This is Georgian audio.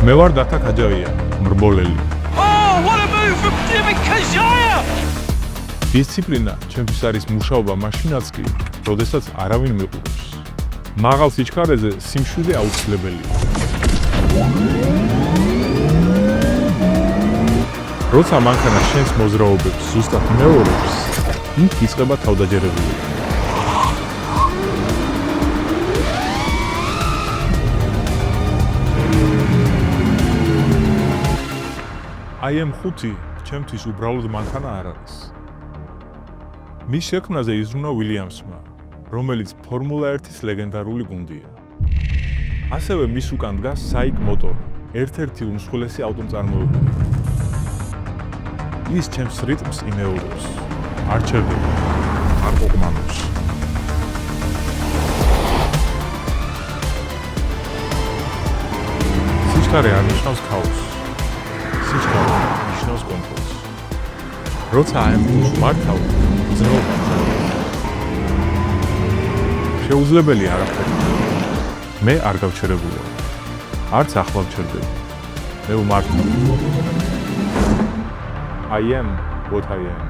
მე ვარ დათა ქაჯავია, მრბოლელი. Oh, what a move from Jimmy Kajaya! დისციპლინა ჩემთვის არის მუშაობა მაშინაც კი, როდესაც არავინ მიყურებს. მაღალ სიჩქარეზე სიმშვიდე აუცილებელია. როცა მანქანა შენს მოძრაობებს ზუსტად იმეორებს, იქ იწყება თავდაჯერებულება. IM5 ჩემთვის უბრალოდ მანქანა არ არის. მის შექმნაზე იზრუნვა უილიამსმა, რომელიც ფორმულა 1-ის ლეგენდარული გუნდია. ასევე მის უკან დგას საიკ მოტორ, ერთ-ერთი უმსხვილესი ავტომწარმოებელი. ის ჩემს რიტმს იმეორებს, არ ჩერდება, არ ყოყმანობს. სიჩქარე არ ნიშნავს ქაოსს. სიჩქარე ნიშნავს კომფორტს. როცა IM5-ს მართავ, ძნობა. შეუძლებელი არაფერი. მე არ გავჩერებულა. არც ახლა ვჩერდები. მე ვმართავ. I am what I am.